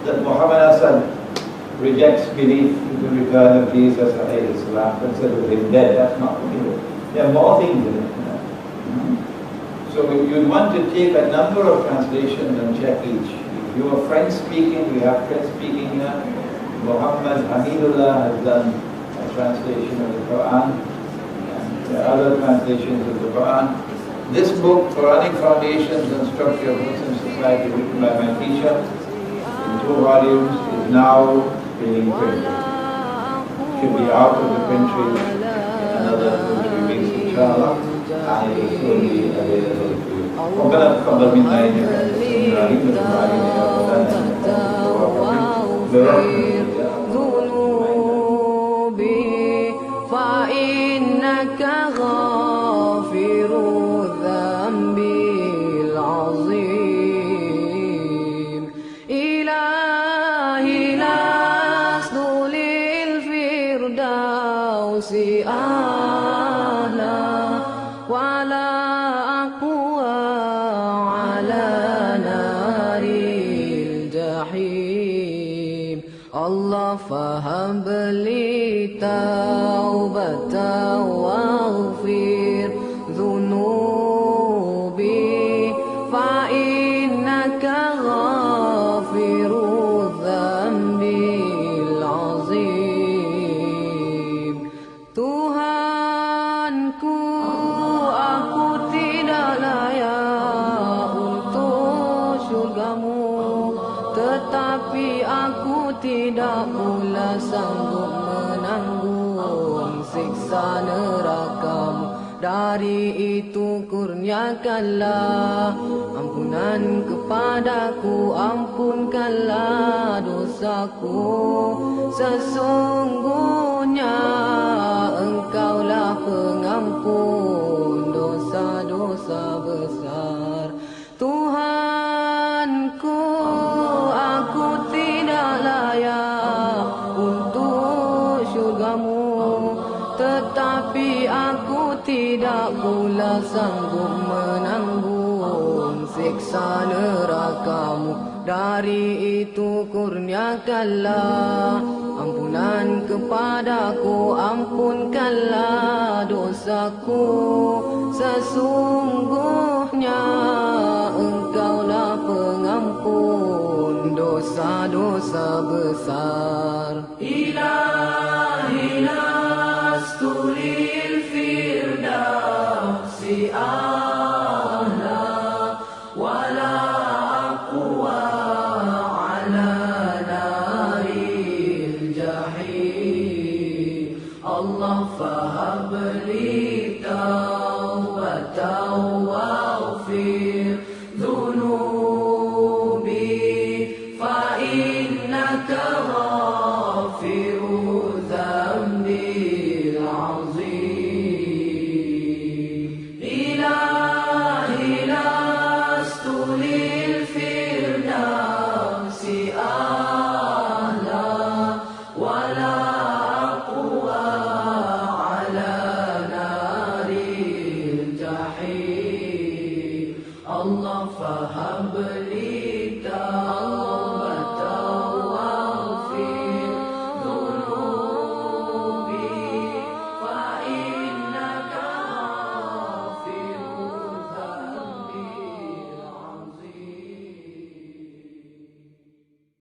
S2: that Muhammad Asad rejects belief in the return of Jesus alayhi salam, considers him dead. That's not true. There are more things in it. So you'd want to take a number of translations and check each. If you are French speaking, we have French speaking here. Muhammad Hamidullah has done a translation of the Quran, and there are other translations of the Quran. This book, Quranic Foundations and Structure of Muslim Society, written by my teacher, in 2 volumes, is now being printed. Should be out of the country in another 2-3 weeks, inshallah, and it will soon be available to you. ربنا تقبل منا انك انت السميع العليم وتب علينا
S3: ذنوبي فإنك غافر الذنب العظيم إلهي لست للفردوس أهلا ولا أقوى على نار الجحيم الله فهب لي توبة واغفر ذنوبي فإنك غافر الذنب العظيم Tuhanku, aku tidak layak untuk syurgamu, tetapi aku tidak pula sanggup menanggung siksa nerakamu. Dari itu kurniakanlah ampunan kepadaku, ampunkanlah dosaku. Sesungguhnya Engkaulah pengampun dosa-dosa besar. Tuhanku, aku tidak layak untuk syurgamu, tetapi aku tidak pula sanggup menanggung siksa nerakamu. Dari itu kurniakanlah ampunan kepadaku, ampunkanlah dosaku. Sesungguhnya Engkaulah pengampun dosa-dosa besar. Ilahi lastu lil firdausi a'la wala aqwa ala naril jahim. Allah fahab li tawbatan waghfir dhunubi إلهي